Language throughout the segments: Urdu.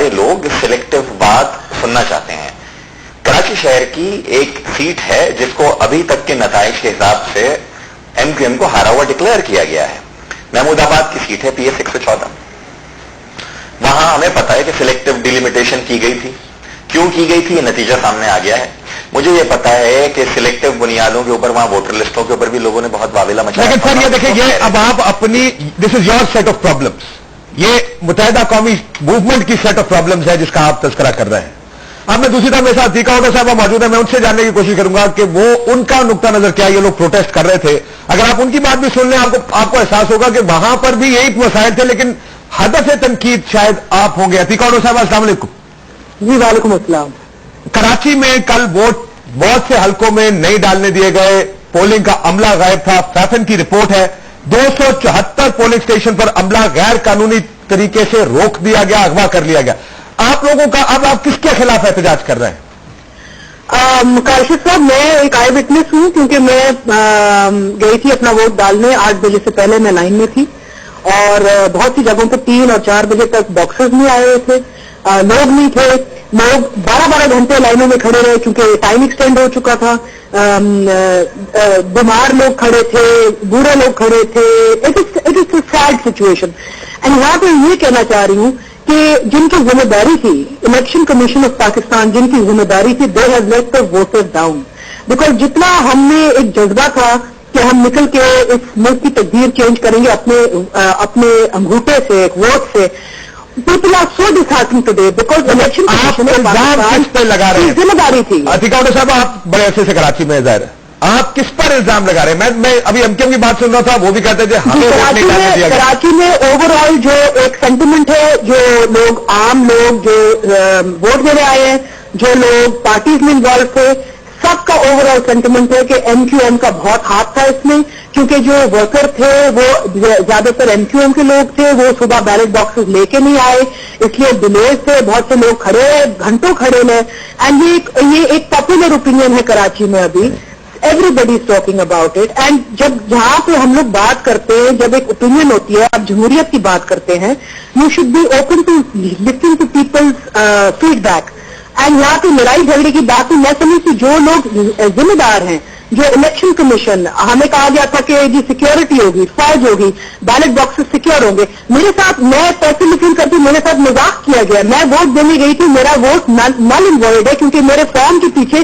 سارے لوگ سلیکٹو بات سننا چاہتے ہیں. کراچی شہر کی ایک سیٹ ہے جس کو ابھی تک کے نتائج کے حساب سے ایم کیو ایم کو ہارا ہوا ڈکلیئر کیا گیا ہے. محمود آباد کی سیٹ ہے PS 114. وہاں ہمیں پتا ہے کہ سلیکٹو ڈیلیمیٹیشن کی گئی تھی. کیوں کی گئی تھی یہ نتیجہ سامنے آ گیا ہے. مجھے یہ پتا ہے کہ سلیکٹو بنیادوں کے اوپر وہاں ووٹر لسٹوں کے اوپر بھی لوگوں نے بہت واویلا مچایا. لیکن سر یہ دیکھیں یہ اب آپ اپنی this is your set of problems, یہ متحدہ قومی موومنٹ کی سیٹ آف پرابلمس ہے جس کا آپ تذکرہ کر رہے ہیں. اب میں دوسری طرف میرے ساتھ عتیقہ اوڈا صاحبہ موجود ہے, میں ان سے جاننے کی کوشش کروں گا کہ وہ ان کا نقطہ نظر کیا, یہ لوگ پروٹیسٹ کر رہے تھے. اگر آپ ان کی بات بھی سن لیں آپ کو احساس ہوگا کہ وہاں پر بھی یہی مسائل تھے لیکن ہدف تنقید شاید آپ ہوں گے. عتیقہ اوڈا صاحبہ السلام علیکم. جی وعلیکم السلام. کراچی میں کل ووٹ بہت سے حلقوں میں نہیں ڈالنے دیے گئے, پولنگ کا عملہ غائب تھا. فیفن کی رپورٹ ہے 274 پولنگ اسٹیشن پر عملہ غیر قانونی طریقے سے روک دیا گیا, اغوا کر لیا گیا. آپ لوگوں کا اب آپ کس کے خلاف احتجاج کر رہے ہیں؟ کاشف صاحب میں ایک آئی وٹنس ہوں کیونکہ میں گئی تھی اپنا ووٹ ڈالنے 8 بجے سے پہلے میں لائن میں تھی اور بہت سی جگہوں پہ 3 اور 4 بجے تک باکسز نہیں آئے ہوئے تھے, لوگ نہیں تھے, لوگ 12 گھنٹے لائنوں میں کھڑے رہے کیونکہ ٹائم ایکسٹینڈ ہو چکا تھا. بیمار لوگ کھڑے تھے, بوڑھے لوگ کھڑے تھے. It is a sad situation. And یہاں پہ یہ کہنا چاہ رہی ہوں کہ جن کی ذمہ داری تھی الیکشن کمیشن آف پاکستان, جن کی ذمہ داری تھی they have let the voters down. Because جتنا ہم نے ایک جذبہ تھا کہ ہم نکل کے اس ملک کی تقدیر چینج کریں گے اپنے انگوٹھے سے, ایک ووٹ سے, people are so disheartened today because election commission of Pakistan لگا رہے ہیں ذمہ داری تھی. عتیقہ اوڈا صاحب آپ بڑے عرصے سے کراچی میں ظاہر ہے, آپ کس پر الزام لگا رہے ہیں؟ میں ابھی ایم کیو ایم کی بات سن رہا تھا, وہ بھی کہتے تھے ہمیں ووٹ نہیں ڈالنے دیا گیا. کراچی میں اوور آل جو ایک سینٹیمنٹ ہے, جو لوگ عام لوگ جو ووٹ دینے آئے ہیں, جو لوگ پارٹیز میں انوالو تھے, سب کا اوور آل سینٹیمنٹ ہے کہ ایم کیو ایم کا بہت ہاتھ تھا اس میں, کیونکہ جو ورکر تھے وہ زیادہ تر ایم کیو ایم کے لوگ تھے, وہ صبح بیلٹ باکسز لے کے نہیں آئے, اس لیے ڈیلیز تھے, بہت سے لوگ کھڑے ہیں, گھنٹوں کھڑے ہیں. اینڈ یہ ایک پاپولر اوپینین ہے کراچی میں ابھی, everybody is talking about it. And جب جہاں پہ ہم لوگ بات کرتے ہیں, جب ایک اوپینین ہوتی ہے, آپ جمہوریت کی بات کرتے ہیں, you should be open to listen to people's feedback. And یہاں پہ لڑائی جھگڑے کی بات میں سمجھتی جو لوگ ذمہ دار ہیں, جو الیکشن کمیشن, ہمیں کہا گیا تھا کہ جی سیکیورٹی ہوگی, فوج ہوگی, بیلٹ باکسز سیکیور ہوں گے. میرے ساتھ میں پیسے لکھن کرتی, میرے ساتھ مذاق کیا گیا. میں ووٹ دینے گئی تھی, میرا ووٹ نل انوائڈ ہے کیونکہ میرے فارم کے پیچھے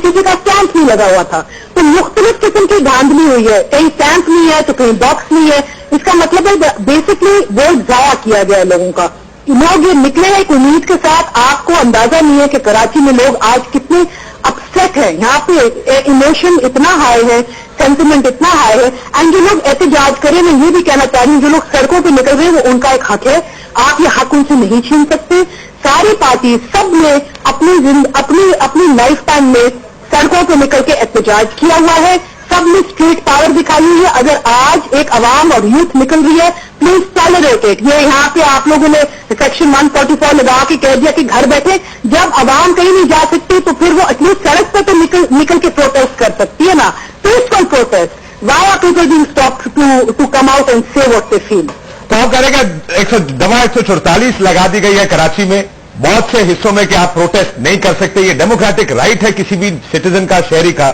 کسی کا اسٹیمپ نہیں لگا ہوا تھا. تو مختلف قسم کی دھاندلی ہوئی ہے, کہیں اسٹیمپ نہیں ہے تو کہیں باکس نہیں ہے. اس کا مطلب ہے بیسکلی ووٹ ضائع کیا گیا ہے لوگوں کا. لوگ یہ نکلے ہیں ایک امید کے ساتھ. آپ کو اندازہ نہیں ہے کہ کراچی میں لوگ آج کتنے اپسیٹ ہیں. یہاں پہ ایموشن اتنا ہائی ہے, سینٹیمنٹ اتنا ہائی ہے. اینڈ جو لوگ احتجاج کریں, میں یہ بھی کہنا چاہ رہی ہوں, جو لوگ سڑکوں پہ نکل رہے ہیں وہ ان کا ایک حق ہے, آپ یہ حق ان سے نہیں چھین سکتے. ساری پارٹی سب نے اپنی لائف ٹائم میں سڑکوں پہ نکل کے احتجاج کیا ہوا ہے, سب نے اسٹریٹ پاور دکھائی ہوئی ہے. اگر آج ایک عوام اور یوتھ نکل رہی ہے, پلیز ٹالریٹ اٹ. یہ یہاں پہ آپ لوگوں نے سیکشن 144 لگا کے کہہ دیا کہ گھر بیٹھے, جب عوام کہیں نہیں جا سکتی تو پھر وہ ایٹ لیسٹ سڑک پہ تو نکل کے پروٹیسٹ کر سکتی ہے نا. Peaceful protest. Why are people being stopped to come out and say what they feel. تو آپ کہہ رہے ہیں کہ دوا 144 لگا دی گئی ہے کراچی میں بہت سے حصوں میں کہ آپ پروٹیسٹ نہیں کر سکتے. یہ ڈیموکریٹک رائٹ ہے کسی بھی سٹیزن کا, شہری کا,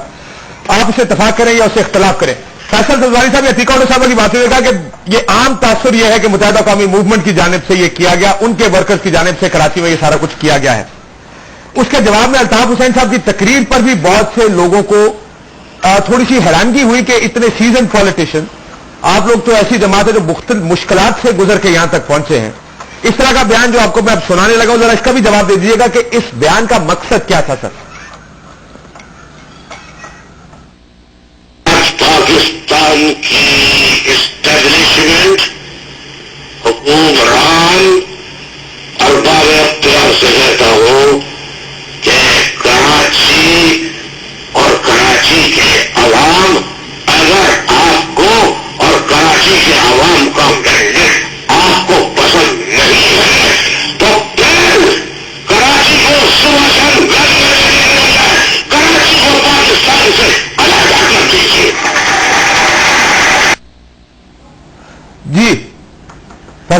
آپ اسے اتفاق کریں یا اسے اختلاف کریں. فیصل سبزواری صاحب, عتیقہ اوڈا صاحب کی بات سے کہا کہ یہ عام تاثر یہ ہے کہ متحدہ قومی موومنٹ کی جانب سے یہ کیا گیا, ان کے ورکرز کی جانب سے کراچی میں یہ سارا کچھ کیا گیا ہے. اس کے جواب میں الطاف حسین صاحب کی تقریر پر بھی بہت سے لوگوں کو تھوڑی سی حیرانگی ہوئی کہ اتنے سیزن پالیٹیشین, آپ لوگ تو ایسی جماعت ہے جو مختلف مشکلات سے گزر کے یہاں تک پہنچے ہیں. اس طرح کا بیان جو آپ کو میں اب سنانے لگا ہوں, ذرا اس کا بھی جواب دے دیجیے گا کہ اس بیان کا مقصد کیا تھا سر؟ پاکستان کی اسٹیبلشمنٹ, حکمران ارباب اختیار سے کہتا ہوں کہ کراچی اور کراچی کے عوام, اگر آپ کو اور کراچی کے عوام کا کینڈیڈیٹ آپ کو پسند نہیں ہے تو پھر کراچی کو سمجھن گند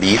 20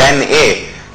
10A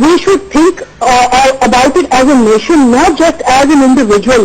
We should think about it as a nation, not just as an individual.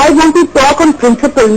I want to talk on principle.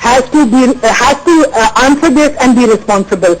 has to answer this and be responsible.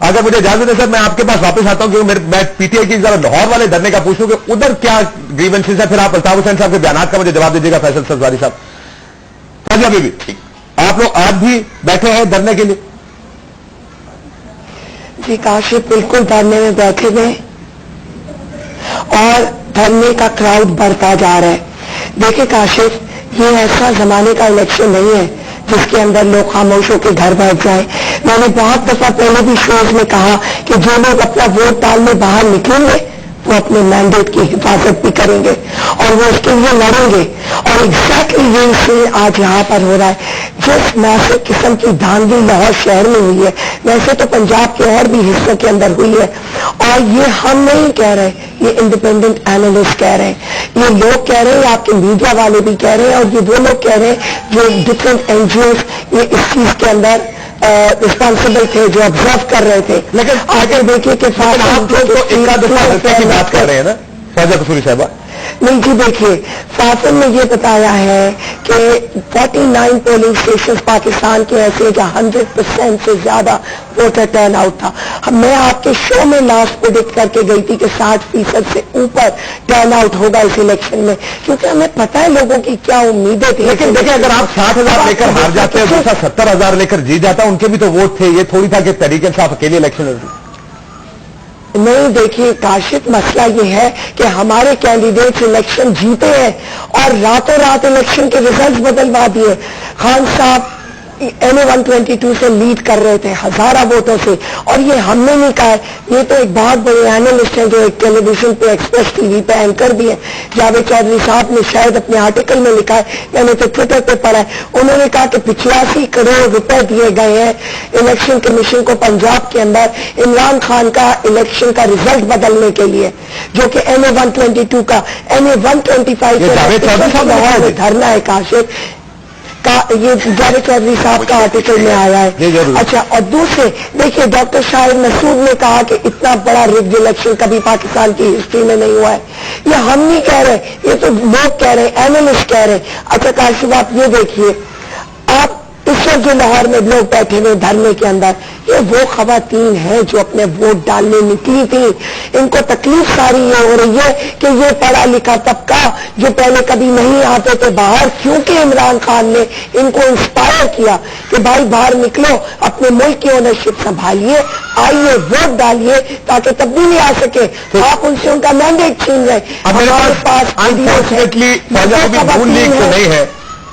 اگر مجھے اجازت ہے سر میں آپ کے پاس واپس آتا ہوں کیونکہ میں پی ٹی آئی کی ذرا لاہور والے دھرنے کا پوچھوں کہ ادھر کیا گریونسز ہے، پھر آپ الطاف حسین صاحب کے بیانات کا مجھے جواب دیجیے گا. فیصل سبزواری صاحب. فوزیہ بی بی، آپ لوگ آج بھی بیٹھے ہیں دھرنے کے لیے؟ جی کاشف بالکل دھرنے میں بیٹھے ہوئے اور دھرنے کا کراؤڈ بڑھتا جا رہا ہے. دیکھیں کاشف، یہ ایسا زمانے کا الیکشن نہیں ہے جس کے اندر لوگ خاموش ہو کے گھر بیٹھ جائیں. میں نے بہت دفعہ پہلے بھی شوز میں کہا کہ جو لوگ اپنا ووٹ ڈالنے باہر نکلیں گے وہ اپنے مینڈیٹ کی حفاظت بھی کریں گے اور وہ اس کے لیے لڑیں گے. اور ایگزیکٹلی یہ سے آج یہاں پر ہو رہا ہے. جس ناسک قسم کی دھاندلی لاہور شہر میں ہوئی ہے، ویسے تو پنجاب کے اور بھی حصوں کے اندر ہوئی ہے. اور یہ ہم نہیں کہہ رہے، یہ انڈیپینڈنٹ اینالسٹ کہہ رہے ہیں، یہ لوگ کہہ رہے ہیں، آپ کے میڈیا والے بھی کہہ رہے ہیں، اور یہ وہ لوگ کہہ رہے ہیں جو ڈفرینٹ این جی اوز یہ اس چیز کے اندر رسپانسبل تھے، جو آبزرو کر رہے تھے. لیکن آگے دیکھیے کہ آپ جو کی بات کر رہے ہیں نا فوزیہ قصوری صاحبہ. نہیں جی دیکھیے، فافن نے یہ بتایا ہے کہ 49 پولنگ اسٹیشن پاکستان کے ایسے جہاں 100% سے زیادہ ووٹر ٹرن آؤٹ تھا. میں آپ کے شو میں لاسٹ پریڈکٹ کر کے گئی تھی کہ 60% سے اوپر ٹرن آؤٹ ہوگا اس الیکشن میں، کیونکہ ہمیں پتہ ہے لوگوں کی کیا امیدیں تھیں. لیکن دیکھیں اگر آپ 60,000 لے کر ہار جاتے ہیں، دوسرا 70,000 لے کر جیت جاتا، ان کے بھی تو ووٹ تھے. یہ تھوڑی تھا کہ تحریک انصاف اکیلے الیکشن لڑتی. نہیں دیکھیے کاشف، مسئلہ یہ ہے کہ ہمارے کینڈیڈیٹس الیکشن جیتے ہیں اور راتوں رات الیکشن کے ریزلٹس بدلوا دیے. خان صاحب این اے 122 سے لیڈ کر رہے تھے ہزارہ ووٹوں سے، اور یہ ہم نے نہیں کہا ہے. یہ تو ایک بہت بڑے اینالسٹ ہیں جو ایک ٹیلی ویژن پہ ایکسپریس ٹی وی پہ اینکر بھی ہیں، جاوید چودھری صاحب نے شاید اپنے آرٹیکل میں لکھا ہے، میں نے تو ٹویٹر پہ پڑھا ہے. انہوں نے کہا کہ 85 کروڑ روپے دیے گئے ہیں الیکشن کمیشن کو پنجاب کے اندر عمران خان کا الیکشن کا ریزلٹ بدلنے کے لیے، جو کہ این اے 122 کا این اے 125 دھرنا ہے کاشف کا. یہ جاوید چودھری صاحب کا آرٹیکل میں آیا ہے. اچھا، اور دوسرے دیکھیے ڈاکٹر شاہد مسعود نے کہا کہ اتنا بڑا ریگڈ الیکشن کبھی پاکستان کی ہسٹری میں نہیں ہوا ہے. یہ ہم نہیں کہہ رہے، یہ تو لوگ کہہ رہے ہیں، اینالسٹ کہہ رہے ہیں. اچھا کاشف آپ یہ دیکھیے، آپ اس وقت جو لاہور میں لوگ بیٹھے ہوئے دھرنے کے اندر، یہ وہ خواتین ہیں جو اپنے ووٹ ڈالنے نکلی تھی. ان کو تکلیف ساری یہ ہو رہی ہے کہ یہ پڑھا لکھا طبقہ جو پہلے کبھی نہیں آتے تھے باہر، کیونکہ عمران خان نے ان کو انسپائر کیا کہ بھائی باہر نکلو، اپنے ملک کی اونرشپ سنبھالیے، آئیے ووٹ ڈالیے تاکہ تبدیلی آ سکے. آپ ان سے ان کا مینڈیٹ چھین رہے. ہمارے پاس نہیں ہے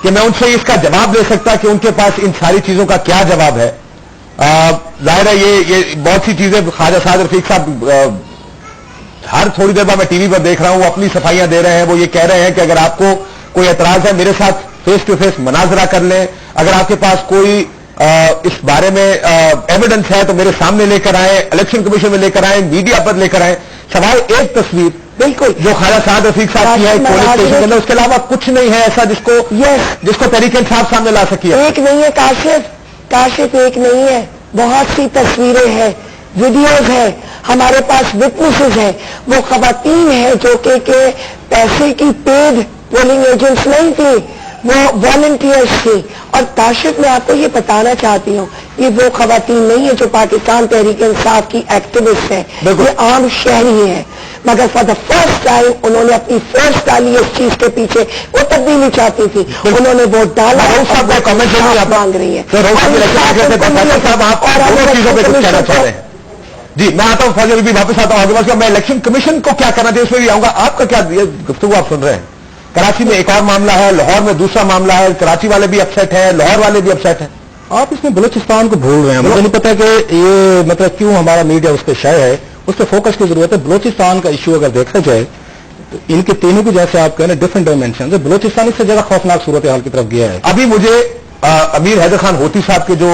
کہ میں ان سے اس کا جواب دے سکتا کہ ان کے پاس ان ساری چیزوں کا کیا جواب ہے. ظاہر ہے یہ بہت سی چیزیں خواجہ سعد رفیق صاحب ہر تھوڑی دیر بعد میں ٹی وی پر دیکھ رہا ہوں، وہ اپنی صفائیاں دے رہے ہیں. وہ یہ کہہ رہے ہیں کہ اگر آپ کو کوئی اعتراض ہے میرے ساتھ فیس ٹو فیس مناظرہ کر لیں، اگر آپ کے پاس کوئی اس بارے میں ایویڈنس ہے تو میرے سامنے لے کر آئیں، الیکشن کمیشن میں لے کر آئیں، میڈیا پر لے کر آئیں. سوائے ایک تصویر بالکل جو خواجہ سعد رفیق صاحب کی ہے پولیس اسٹیشن کے اندر، اس کے علاوہ کچھ نہیں ہے ایسا جس کو تحریک انصاف سامنے لا سکی ہے. ایک نہیں ہے کاشف ایک نہیں ہے، بہت سی تصویریں ہیں، ویڈیوز ہیں، ہمارے پاس وٹنسز ہیں. وہ خواتین ہیں جو کہ پیسے کی پیڈ پولنگ ایجنٹس نہیں تھی، وہ والنٹیئرس تھی. اور کاشف میں آپ کو یہ بتانا چاہتی ہوں، یہ وہ خواتین نہیں ہیں جو پاکستان تحریک انصاف کی ایکٹیوسٹ ہیں، یہ عام شہری ہیں. مگر فار دا فرسٹ ٹائم انہوں نے اپنی فورس ڈالی اس چیز کے پیچھے. وہ تبدیلی چاہتی تھی، انہوں نے ووٹ ڈالا، مانگ رہی ہے. جی میں آتا ہوں فوزیہ بھی واپس آتا ہوں آگے بس. میں الیکشن کمیشن کو کیا کرنا چاہیے اس میں بھی آؤں گا. آپ کا کیا گفتگو آپ سن رہے ہیں؟ کراچی میں ایک اور معاملہ ہے، لاہور میں دوسرا معاملہ ہے. کراچی والے بھی اپسیٹ ہیں، لاہور والے بھی اپسیٹ ہیں. آپ اس میں بلوچستان کو بھول رہے ہیں. مجھے نہیں پتا کہ یہ مطلب کیوں ہمارا میڈیا اس پہ شائع ہے، اس پہ فوکس کی ضرورت ہے. بلوچستان کا ایشو اگر دیکھا جائے تو ان کے تینوں کی جیسے آپ کہہ رہے ہیں ڈفرنٹ ڈائمینشن، بلوچستان اس سے زیادہ خوفناک صورتحال کی طرف گیا ہے. ابھی مجھے امیر حیدر خان ہوتی صاحب کے جو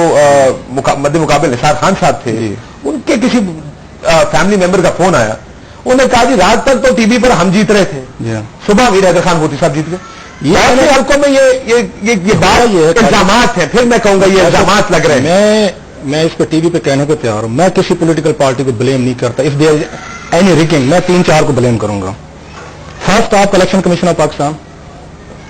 مد مقابل نثار خان صاحب تھے، ان کے کسی فیملی ممبر کا فون آیا. انہوں نے کہا جی رات تک تو ٹی وی پر ہم جیت رہے تھے، صبح امیر حیدر خان ہوتی صاحب جیت گئے. یہ حلقوں میں یہ بات الزامات ہیں، پھر میں کہوں گا یہ الزامات لگ رہے ہیں. میں اس پہ ٹی وی پہ کہنے کو تیار ہوں، میں کسی پولیٹیکل پارٹی کو بلیم نہیں کرتا. اف دیر اینی ریگنگ میں 3-4 کو بلیم کروں گا. فرسٹ آپ الیکشن کمیشن آف پاکستان،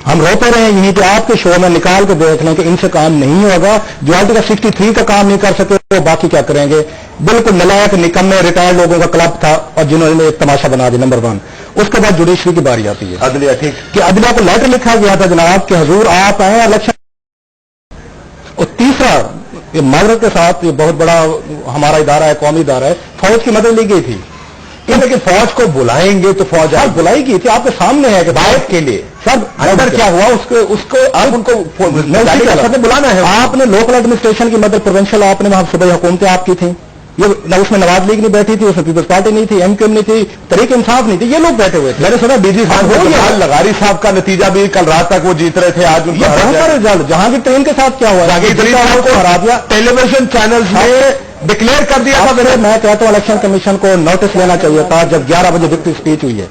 ہم روتے رہے یہیں پہ آپ کے شو میں نکال کے دیکھ لیں کہ ان سے کام نہیں ہوگا. جو آج کا 63 کا کام نہیں کر سکے وہ باقی کیا کریں گے. بالکل نلائق نکمے ریٹائرڈ لوگوں کا کلب تھا اور جنہوں نے ایک تماشا بنا دیا نمبر 1. اس کے بعد جوڈیشری کی باری آتی ہے عدلیہ. ٹھیک کہ عدلیہ کو لیٹر لکھا گیا تھا جناب کہ حضور آپ آئیں الیکشن. اور تیسرا یہ معذرت کے ساتھ یہ بہت بڑا ہمارا ادارہ ہے, قومی ادارہ ہے, فوج کی مدد لی گئی تھی. لیکن فوج کو بلائیں گے تو فوج آپ بلائی گئی تھی, آپ کے سامنے ہے کہ بائٹ کے لیے سب اندر کیا ہوا اس کو آپ ان کو بلانا ہے. آپ نے لوکل ایڈمنسٹریشن کی مدد پروونشل آپ نے وہاں صوبائی حکومتیں آپ کی تھیں. یہ نہ اس میں نواز لیگ نہیں بیٹھی تھی, اس میں پیپلز پارٹی نہیں تھی, MQM نہیں تھی, تحریک انصاف نہیں تھی, یہ لوگ بیٹھے ہوئے تھے. میں نے سنا ڈی جی صاحب لغاری صاحب کا نتیجہ بھی کل رات تک وہ جیت رہے تھے, آج ان کا رزلٹ جہانگیر ٹرین کے ساتھ کیا ہوا, جہانگیر کو ہرا دیا. ٹیلی ویژن چینلز نے ڈکلیئر کر دیا تھا. میں کہتا ہوں الیکشن کمیشن کو نوٹس لینا چاہیے تھا جب 11 بجے وکٹری اسپیچ ہوئی ہے.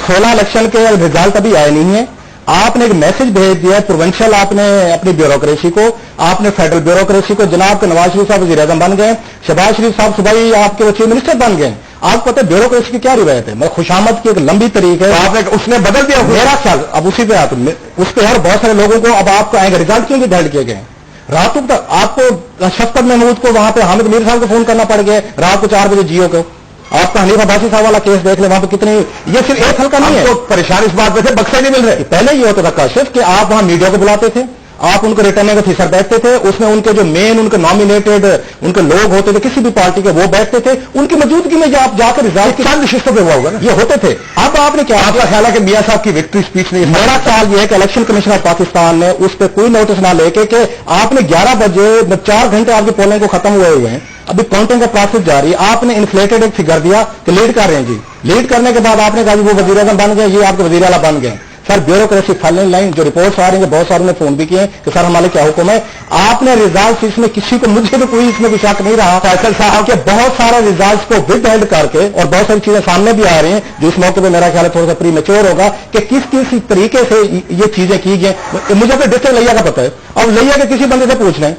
16 الیکشن کے رزلٹ ابھی آئے نہیں ہیں. آپ نے ایک میسج بھیج دیا پروونشل, آپ نے اپنی بیوروکریسی کو, آپ نے فیڈرل بیوروکریسی کو. جناب کے نواز شریف صاحب وزیر اعظم بن گئے, شہباز شریف صاحب صوبائی آپ کے چیف منسٹر بن گئے. آپ کو پتہ ہے بیوروکریسی کی کیا روایت ہے, خوشامد کی ایک لمبی طریق ہے. آپ نے اس نے بدل دیا میرا خیال اب اسی پہ آتے اس پہ اور بہت سارے لوگوں کو اب آپ کو آئے گا رزلٹ کیوں بھی ڈیلڈ کیے گئے. راتوں تک آپ کو شفقت محمود کو وہاں پہ حامد میر صاحب کو فون کرنا پڑ گیا رات کو 4 بجے جیو کو. آپ کا حنیف عباسی صاحب والا کیس دیکھ لیں, وہاں پہ کتنے, یہ صرف ایک حلقہ نہیں ہے. پریشان اس بات پہ تھے بکسے نہیں مل رہے. پہلے یہ ہوتا تھا کاشف کہ آپ وہاں میڈیا کو بلاتے تھے, آپ ان کو ریٹرننگ آفیسر بیٹھتے تھے, اس میں ان کے جو مین ان کے نامینیٹڈ ان کے لوگ ہوتے تھے کسی بھی پارٹی کے, وہ بیٹھتے تھے. ان کی موجودگی میں آپ جا کر رزالٹ کی چند نشستوں پہ ہوا ہوگا یہ ہوتے تھے. اب آپ نے کیا, آپ کا خیال ہے کہ میاں صاحب کی وکٹری اسپیچ نہیں. میرا خیال یہ ہے کہ الیکشن کمیشن آف پاکستان نے اس پہ کوئی نوٹس نہ لے کے کہ آپ نے 11 بجے 4 گھنٹے آپ کی پولنگ کو ختم ہوئے ہیں, ابھی کاؤنٹنگ کا پروسیس جاری, آپ نے انفلیٹڈ ایک فگر دیا کہ لیڈ کر رہے ہیں جی. لیڈ کرنے کے بعد آپ نے کہا جی وہ وزیر اعظم بن گئے, یہ آپ کے وزیر اعلیٰ بن گئے. سر بیوروکریسی فائنل لائن جو رپورٹس آ رہی ہیں بہت ساروں نے فون بھی کیے کہ سر ہمارے کیا حکم ہے. آپ نے ریزالٹس اس میں کسی کو, مجھے تو کوئی اس میں کوئی شک نہیں رہا فیصل صاحب کہ بہت سارے ریزالٹس کو ود ہیلڈ کر کے, اور بہت ساری چیزیں سامنے بھی آ رہی ہیں جو اس موقع پہ میرا خیال ہے تھوڑا سا پری میچور ہوگا کہ کس طریقے سے یہ چیزیں کی گئی. مجھے اپنے ڈسٹرکٹ لیا کا پتہ ہے, اور لیا کے کسی بندے سے پوچھ لیں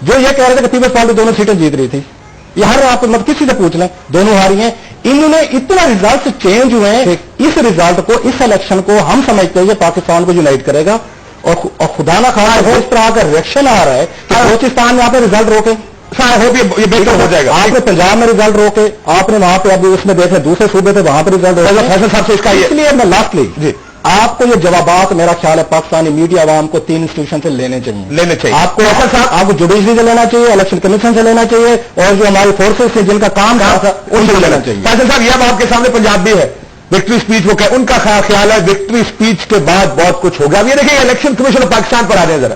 جو یہ کہہ رہے تھے کہ پیپلز پارٹی دونوں سیٹیں جیت رہی تھی, یہ ہر آپ کسی سے پوچھ لیں دونوں ہاری ہیں. انہوں نے اتنا ریزلٹ چینج ہوئے ہیں, اس ریزلٹ کو, اس الیکشن کو ہم سمجھتے ہیں کہ پاکستان کو یونائٹ کرے گا. اور خدا نہ خواہ وہ اس طرح کا ریئیکشن آ رہا ہے کہ بلوچستان میں آپ نے ریزلٹ روکے, یہ بہتر ہو جائے گا. آپ نے پنجاب میں ریزلٹ روکے, آپ نے وہاں پہ ابھی اس میں دیکھیں دوسرے صوبے تھے وہاں پہ ریزلٹ روکے. فیصل صاحب سے اس کا اس لیے میں لاسٹلی جی آپ کو یہ جوابات میرا خیال ہے پاکستانی میڈیا عوام کو 3 انسٹیٹیوشن سے لینے چاہیے. آپ کو آپ کو جوڈیشری سے لینا چاہیے, الیکشن کمیشن سے لینا چاہیے, اور جو ہماری فورسز سے جن کا کام تھا ان سے لینا چاہیے. فیصل صاحب یہ اب آپ کے سامنے پنجاب بھی ہے, وکٹری اسپیچ وہ ان کا خیال ہے وکٹری اسپیچ کے بعد بہت کچھ ہوگا. اب یہ دیکھیں الیکشن کمیشن آف پاکستان پر آ جائیں ذرا,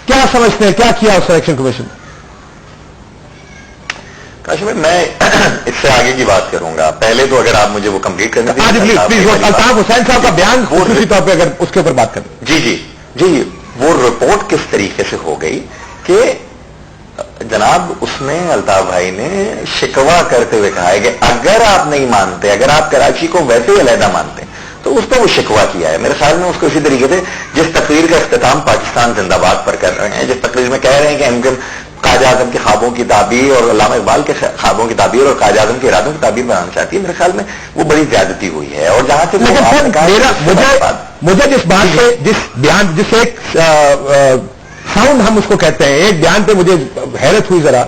کیا سمجھتے ہیں کیا کیا اس الیکشن کمیشن؟ میں اس سے آگے کی بات کروں گا. پہلے تو اگر آپ مجھے وہ کمپلیٹ کرنے پلیز الطاف حسین صاحب کا بیان اسی طور پہ اگر اس کے اوپر بات کریں. جی وہ رپورٹ کس طریقے سے ہو گئی کہ جناب اس میں الطاف بھائی نے شکوہ کرتے ہوئے کہا ہے کہ اگر آپ نہیں مانتے, اگر آپ کراچی کو ویسے ہی علیحدہ مانتے تو اس پہ وہ شکوہ کیا ہے. میرے خیال میں اس کو اسی طریقے سے جس تقریر کا اختتام پاکستان زندہ باد پر کر رہے ہیں, جس تقریر میں کہہ رہے ہیں کہ قائد اعظم کے خوابوں کی تعبیر اور علامہ اقبال کے خوابوں کی تعبیر اور قائد اعظم کے ارادوں کی تعبیر بنانا چاہتی ہے, میرے خیال میں وہ بڑی زیادتی ہوئی ہے. اور جہاں سے مجھے جس بات سے جس ایک ساؤنڈ ہم اس کو کہتے ہیں, ایک بیان پہ مجھے حیرت ہوئی ذرا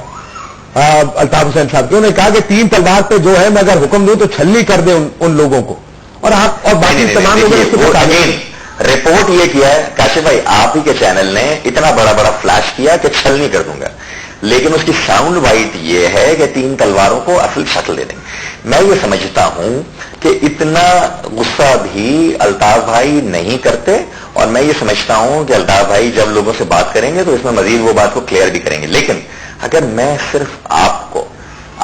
الطاف حسین صاحب کی. انہوں نے کہا کہ 3 تلوار پہ جو ہے میں اگر حکم دوں تو چھلنی کر دیں ان لوگوں کو, اور آپ اور باقی تمام لوگوں نے رپورٹ یہ کیا ہے کاشف بھائی, آپ ہی کے چینل نے اتنا بڑا فلیش کیا کہ چھلنی کر دوں گا, لیکن اس کی ساؤنڈ وائٹ یہ ہے کہ 3 تلواروں کو اصل شکل دے دیں. میں یہ سمجھتا ہوں کہ اتنا غصہ بھی الطاف بھائی نہیں کرتے, اور میں یہ سمجھتا ہوں کہ الطاف بھائی جب لوگوں سے بات کریں گے تو اس میں مزید وہ بات کو کلیئر بھی کریں گے. لیکن اگر میں صرف آپ کو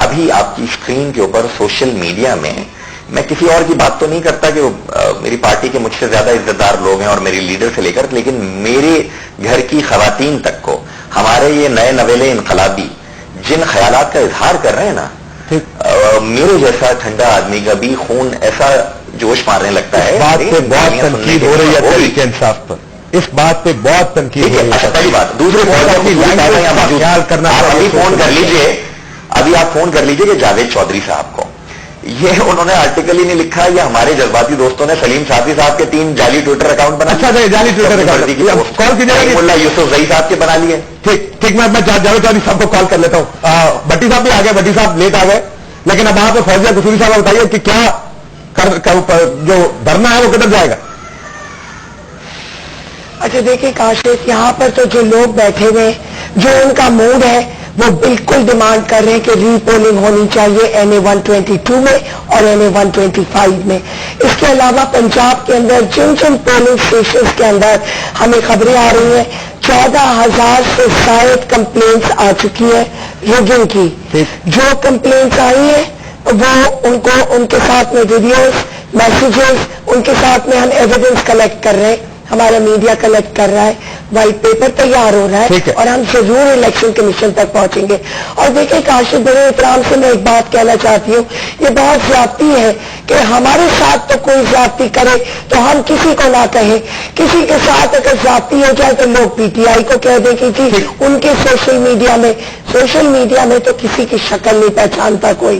ابھی آپ کی اسکرین کے اوپر سوشل میڈیا میں کسی اور کی بات تو نہیں کرتا کہ میری پارٹی کے مجھ سے زیادہ عزت دار لوگ ہیں اور میری لیڈر سے لے کر, لیکن میرے گھر کی خواتین تک کو ہمارے یہ نئے نویلے انقلابی جن خیالات کا اظہار کر رہے ہیں نا, میرے جیسا ٹھنڈا آدمی کا بھی خون ایسا جوش مارنے لگتا ہے. بات پہ بہت تنقید ہو رہی ہے تحریک انصاف پر, اس بات پہ بہت تنقید ہو رہی ہے. اچھا پہلی بات, دوسرے خیال کرنا ابھی آپ فون کر لیجئے کہ جاوید چودھری صاحب کو, یہ انہوں نے آرٹیکل ہی نہیں لکھا, یہ ہمارے جذباتی دوستوں نے سلیم صافی صاحب کے 3 جعلی ٹویٹر اکاؤنٹ بنا. اچھا جعلی ٹویٹر اکاؤنٹ کال کیجیے گا. ملا یوسف زئی صاحب کے بنا لیے. ٹھیک میں جاوید چودھری صاحب کو کال کر لیتا ہوں. بٹی صاحب بھی آ گئے, بٹی صاحب لیٹ آ گئے, لیکن اب آپ فوزیہ قصوری صاحب بتائیے کہ کیا جو دھرنا ہے وہ کدھر جائے گا؟ اچھا دیکھیں کاشف, یہاں پر تو جو لوگ بیٹھے ہوئے جو ان کا موڈ ہے وہ بالکل ڈیمانڈ کر رہے ہیں کہ ری پولنگ ہونی چاہیے NA 122 میں اور NA 125 میں. اس کے علاوہ پنجاب کے اندر جن پولنگ اسٹیشنز کے اندر ہمیں خبریں آ رہی ہیں 14,000 سے زائد کمپلینٹس آ چکی ہیں ریگنگ کی. جو کمپلینٹس آئی ہیں وہ ان کے ساتھ میں ویڈیوز, میسیجز, ان کے ساتھ میں ہم ایویڈنس کلیکٹ کر رہے ہیں, ہمارا میڈیا کلیکٹ کر رہا ہے, وائٹ پیپر تیار ہو رہا ہے اور ہم ضرور الیکشن کمیشن تک پہنچیں گے. اور دیکھیں کاشف, بڑے احترام سے میں ایک بات کہنا چاہتی ہوں, یہ بہت زیادتی ہے کہ ہمارے ساتھ تو کوئی زیادتی کرے تو ہم کسی کو نہ کہیں, کسی کے ساتھ اگر زیادتی ہو جائے تو لوگ PTI کو کہہ دیں کہ جی ان کے سوشل میڈیا میں تو کسی کی شکل نہیں پہچانتا کوئی.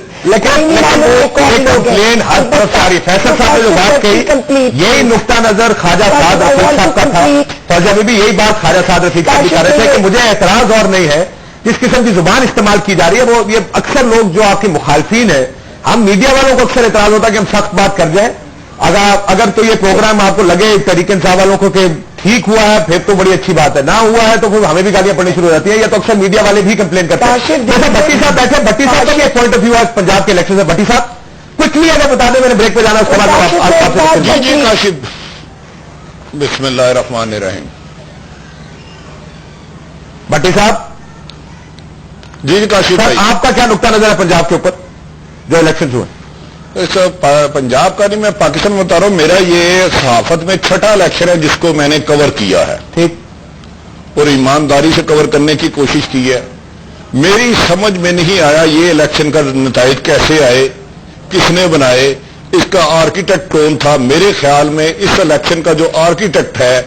یہی نقطہ نظر خواجہ سعد رفیق صاحب کا تھا, فوزیہ میں بھی یہی بات خواجہ سعد رفیق صاحب بھی کر رہے تھے کہ مجھے اعتراض اور نہیں ہے جس قسم کی زبان استعمال کی جا رہی ہے. وہ یہ اکثر لوگ جو آپ کے مخالفین ہیں, ہم میڈیا والوں کو اکثر اعتراض ہوتا ہے کہ ہم سخت بات کر جائیں. اگر تو یہ پروگرام آپ کو لگے تحریک انصاف والوں کو کہ ٹھیک ہوا ہے پھر تو بڑی اچھی بات ہے, نہ ہوا ہے تو پھر ہمیں بھی گالیاں پڑنی شروع ہو جاتی ہیں. یا تو اکثر میڈیا والے بھی کمپلین کرتے ہیں. جیسے بٹی صاحب بیٹھے, بٹی صاحب کا بھی ایک پوائنٹ آف ویو ہے پنجاب کے الیکشن سے. بٹی صاحب کوئکلی اگر بتا دیں, میں نے بریک پہ جانا, اس کے بعد جی کاشف. بسم اللہ الرحمن الرحیم. بٹی صاحب جی کاشف بھائی, آپ کا کیا نقطہ نظر ہے پنجاب کے اوپر جو الیکشن ہوئے؟ پنجاب کا نہیں, میں پاکستان میں بتا رہا ہوں. میرا یہ صحافت میں 6ٹھا الیکشن ہے جس کو میں نے کور کیا ہے. ٹھیک, اور ایمانداری سے کور کرنے کی کوشش کی ہے. میری سمجھ میں نہیں آیا یہ الیکشن کا نتائج کیسے آئے, کس نے بنائے, اس کا آرکیٹیکٹ کون تھا. میرے خیال میں اس الیکشن کا جو آرکیٹیکٹ ہے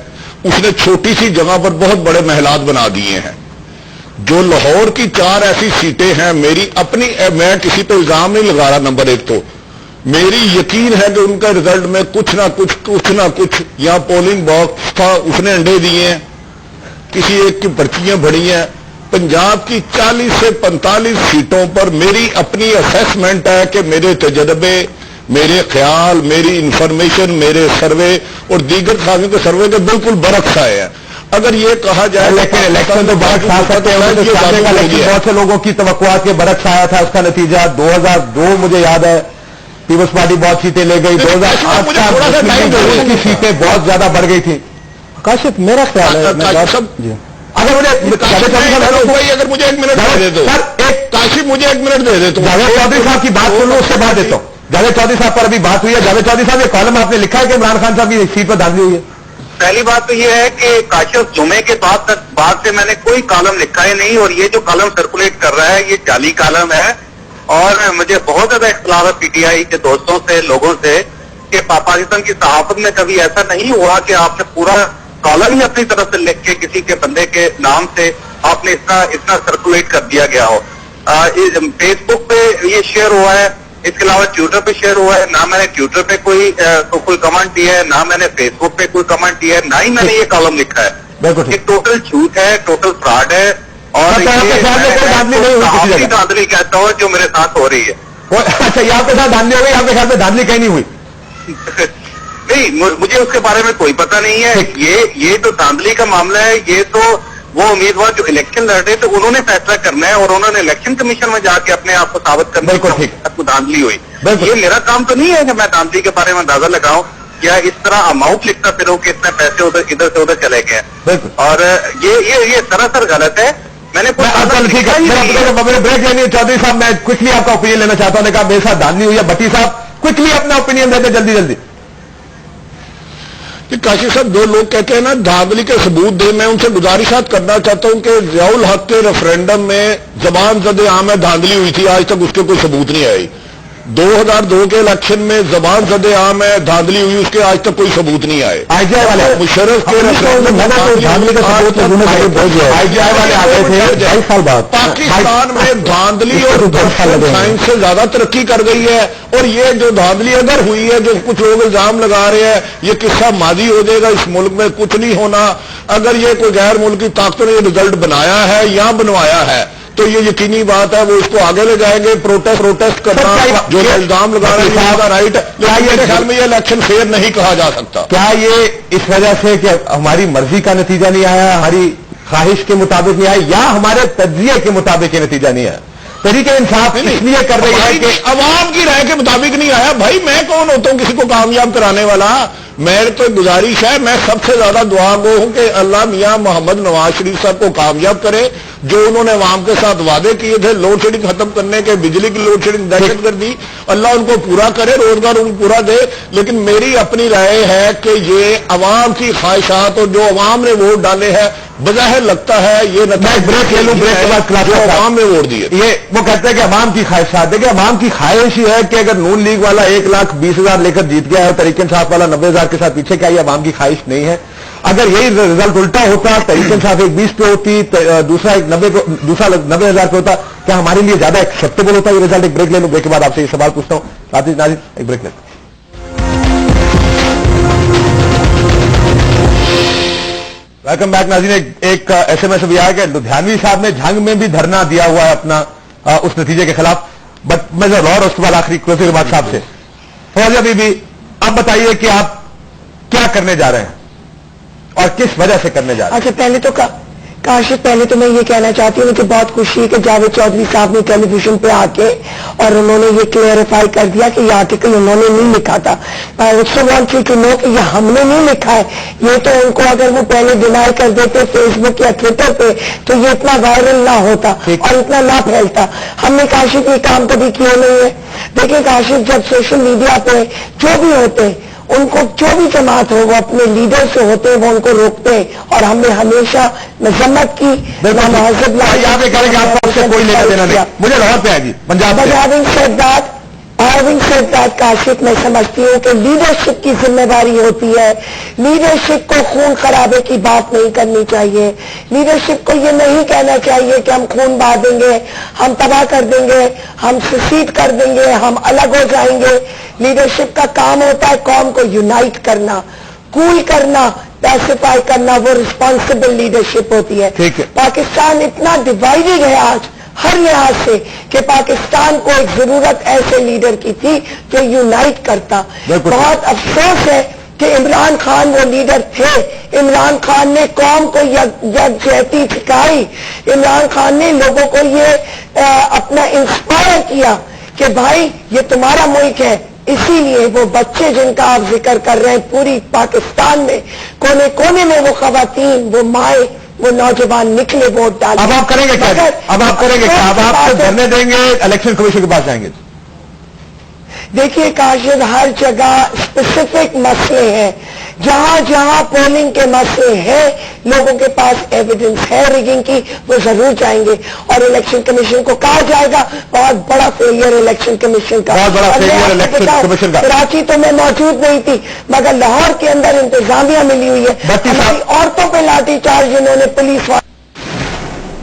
اس نے چھوٹی سی جگہ پر بہت بڑے محلات بنا دیے ہیں. جو لاہور کی 4 ایسی سیٹیں ہیں, میری اپنی, میں کسی پہ الزام نہیں لگا رہا, نمبر 1 تو میری یقین ہے کہ ان کا رزلٹ میں کچھ نہ کچھ یا پولنگ باکس تھا اس نے انڈے دیے ہیں, کسی ایک کی پرچیاں بڑھی ہیں. پنجاب کی 40 سے 45 سیٹوں پر میری اپنی اسیسمنٹ ہے کہ میرے تجربے, میرے خیال, میری انفارمیشن, میرے سروے اور دیگر ساتھیوں کے سروے کے بالکل برعکس آئے ہیں. اگر یہ کہا جائے لیکن الیکشن تو بہت سے لوگوں کی توقعات کے برعکس آیا تھا. اس کا نتیجہ 2002 مجھے یاد ہے پیپلز پارٹی بہت سیٹیں لے گئی, 2008 کی سیٹیں بہت زیادہ بڑھ گئی تھیں. کاشف میرا خیال ہے اگر مجھے 1 منٹ دے دے تو کاشف مجھے 1 منٹ دے دے تو جاوید چودھری صاحب کی بات سن لو, اس کے بعد دیتا ہوں. جاوید چودھری صاحب پر ابھی بات ہوئی ہے. جاوید چودھری صاحب یہ کالم آپ نے لکھا ہے کہ عمران خان صاحب کی سیٹ پر داخلی ہوئی ہے. پہلی بات تو یہ ہے کہ کاشف جمعے کے بعد سے میں نے کوئی کالم لکھا ہی نہیں, اور یہ جو کالم سرکولیٹ کر رہا ہے یہ جعلی کالم ہے. اور مجھے بہت زیادہ اختلاف ہے PTI کے دوستوں سے, لوگوں سے, کہ پاکستان کی صحافت میں کبھی ایسا نہیں ہوا کہ آپ نے پورا کالم ہی اپنی طرف سے لکھ کے کسی کے بندے کے نام سے آپ نے اتنا سرکولیٹ کر دیا گیا ہو. فیس بک پہ یہ شیئر ہوا ہے, اس کے علاوہ ٹویٹر پہ شیئر ہوا ہے. نہ میں نے ٹویٹر پہ کوئی کمنٹ دیا ہے, نہ میں نے فیس بک پہ کوئی کمنٹ دیا ہے, نہ ہی میں نے یہ کالم لکھا ہے. یہ ٹوٹل جھوٹ ہے, ٹوٹل فراڈ ہے. اور دھاندلی کہتا ہوں جو میرے ساتھ ہو رہی ہے. اچھا, یہ آپ کے ساتھ دھاندلی ہو گئی, آپ کے خیال میں دھاندلی کہیں نہیں ہوئی؟ نہیں, مجھے اس کے بارے میں کوئی پتہ نہیں ہے. یہ تو دھاندلی کا معاملہ ہے. یہ تو وہ امیدوار جو الیکشن لڑ رہے تھے انہوں نے فیصلہ کرنا ہے, اور انہوں نے الیکشن کمیشن میں جا کے اپنے آپ کو ثابت کرنا ہے کہ دھاندلی ہوئی. یہ میرا کام تو نہیں ہے کہ میں دھاندلی کے بارے میں اندازہ لگاؤں یا اس طرح اماؤنٹ لکھتا پھروں کہ اتنے پیسے ادھر سے ادھر چلے گئے. اور یہ سراسر غلط ہے. میں نے بریک لینی ہے. چودھری صاحب میں کوئکلی آپ کا اوپینین لینا چاہتا ہوں. نے کہا میرے ساتھ دھاندلی ہوئی ہے. بٹی صاحب کوئکلی اپنا اوپینین دیتے جلدی جلدی. کاشف صاحب, 2 لوگ کہتے ہیں نا دھاندلی کے ثبوت دے. میں ان سے گزارشات کرنا چاہتا ہوں کہ ضیاء الحق کے ریفرینڈم میں زبان زد عام ہے دھاندلی ہوئی تھی, آج تک اس کے کوئی ثبوت نہیں آئی. 2002 کے الیکشن میں زبان زد عام ہے، دھاندلی ہوئی، اس کے آج تک کوئی ثبوت نہیں آئے. IGI والے مشرف کے دھاندلی کا ثبوت IGI والے آتے تھے 22 سال بعد. پاکستان میں دھاندلی اور سائنس سے زیادہ ترقی کر گئی ہے، اور یہ جو دھاندلی اگر ہوئی ہے، جو کچھ لوگ الزام لگا رہے ہیں، یہ قصہ ماضی ہو جائے گا. اس ملک میں کچھ نہیں ہونا. اگر یہ کوئی غیر ملکی طاقتوں نے یہ رزلٹ بنایا ہے یا بنوایا ہے تو یہ یقینی بات ہے وہ اس کو آگے لے جائیں گے. پروٹیسٹ کرنا جو الزام لگا رہے ہیں کا رائٹ ہے، لیکن میرے خیال میں یہ الیکشن فیئر نہیں کہا جا سکتا. کیا یہ اس وجہ سے کہ ہماری مرضی کا نتیجہ نہیں آیا، ہماری خواہش کے مطابق نہیں آیا، یا ہمارے تجزیے کے مطابق یہ نتیجہ نہیں آیا؟ تحریک انصاف اس لیے کر رہی ہے کہ عوام کی رائے کے مطابق نہیں آیا. بھائی میں کون ہوتا ہوں کسی کو کامیاب کرانے والا؟ میرے تو گزارش ہے، میں سب سے زیادہ دعا گو ہوں کہ اللہ میاں محمد نواز شریف صاحب کو کامیاب کرے. جو انہوں نے عوام کے ساتھ وعدے کیے تھے لوڈ شیڈنگ ختم کرنے کے، بجلی کی لوڈ شیڈنگ دہشت گردی، اللہ ان کو پورا کرے، روزگار ان کو پورا دے. لیکن میری اپنی رائے ہے کہ یہ عوام کی خواہشات اور جو عوام نے ووٹ ڈالے ہیں، بظاہر لگتا ہے یہ بریک لے لوں، بریک کے بعد جو عوام نے ووٹ دیے. یہ وہ کہتے ہیں کہ عوام کی خواہشات، دیکھیں عوام کی خواہش یہ ہے کہ اگر نون لیگ والا 1,20,000 لے کر جیت گیا ہے، تحریک انصاف والا 90,000 کے ساتھ پیچھے، کیا یہ عوام کی خواہش نہیں ہے؟ اگر یہی رزلٹ الٹا ہوتا، تحریک انصاف 20 پہ ہوتی، دوسرا 90,000 پہ ہوتا، کیا ہمارے لیے زیادہ ایکسیپٹیبل ہوتا یہ رزلٹ؟ ایک بریک لے لوں، بریک کے بعد آپ سے یہ سوال پوچھتا ہوں. ناظرین ایک بریک لیں. ویلکم بیک ناظرین. ایک SMS بھی آیا کہ لدھیانوی صاحب نے جھنگ میں بھی دھرنا دیا ہوا ہے اپنا اس نتیجے کے خلاف. بٹ میں ذرا اور اس کے بعد آخری کلوزنگ ریمارک صاحب سے. فوزیہ بی بی، اب بتائیے کہ آپ کیا کرنے جا رہے ہیں اور کس وجہ سے کرنے جا رہے ہیں؟ اچھا، پہلے تو میں یہ کہنا چاہتی ہوں کہ بہت خوشی ہے کہ جاوید چودھری صاحب نے ٹیلی ویژن پہ آ کے اور انہوں نے یہ کلیئرفائی کر دیا کہ یہ آرٹیکل انہوں نے نہیں لکھا تھا. I also want you to know کہ یہ ہم نے نہیں لکھا ہے. یہ تو ان کو اگر وہ پہلے ڈینائی کر دیتے فیس بک یا ٹویٹر پہ تو یہ اتنا وائرل نہ ہوتا اور اتنا نہ پھیلتا. ہم نے کاشف یہ کام کبھی کیا نہیں ہے. دیکھیں کاشف جب سوشل میڈیا پہ جو بھی ہوتے ہیں ان کو جو بھی جماعت ہو وہ اپنے لیڈر سے ہوتے ہیں، وہ ان کو روکتے ہیں، اور ہم نے ہمیشہ مذمت کی. مجھے لاہور پہ آئے گی Punjab. Having said that Kashif, میں سمجھتی ہوں کہ لیڈرشپ کی ذمہ داری ہوتی ہے. لیڈرشپ کو خون خرابے کی بات نہیں کرنی چاہیے. لیڈرشپ کو یہ نہیں کہنا چاہیے کہ ہم خون بہا دیں گے، ہم تباہ کر دیں گے، ہم سیسیڈ کر دیں گے، ہم الگ ہو جائیں گے. لیڈرشپ کا کام ہوتا ہے قوم کو یونائٹ کرنا، کول کرنا، پیسیفائی کرنا. وہ رسپانسبل لیڈرشپ ہوتی ہے. پاکستان اتنا ڈیوائڈڈ ہے آج ہر لحاظ سے کہ پاکستان کو ایک ضرورت ایسے لیڈر کی تھی جو یونائٹ کرتا. بہت افسوس ہے کہ عمران خان وہ لیڈر تھے. عمران خان نے قوم کو یکجہتی سکھائی. عمران خان نے لوگوں کو یہ اپنا انسپائر کیا کہ بھائی یہ تمہارا ملک ہے. اسی لیے وہ بچے جن کا آپ ذکر کر رہے ہیں پوری پاکستان میں کونے کونے میں، وہ خواتین، وہ مائیں، وہ نوجوان نکلے ووٹ ڈالے. اب آپ کریں گے کیا؟ اب آپ کریں گے کیا؟ اب آپ کو دھرنے دیں گے، الیکشن کمیشن کے پاس جائیں گے؟ دیکھیے کاشف، ہر جگہ اسپیسیفک مسئلے ہیں. جہاں جہاں پولنگ کے مسئلے ہیں، لوگوں کے پاس ایویڈنس ہے ریگنگ کی، وہ ضرور جائیں گے. اور الیکشن کمیشن کو کہا جائے گا بہت بڑا فیلئر الیکشن کمیشن کا. کراچی تو میں موجود نہیں تھی مگر لاہور کے اندر انتظامیہ ملی ہوئی ہے. ہماری عورتوں پہ لاٹھی چارج انہوں نے پولیس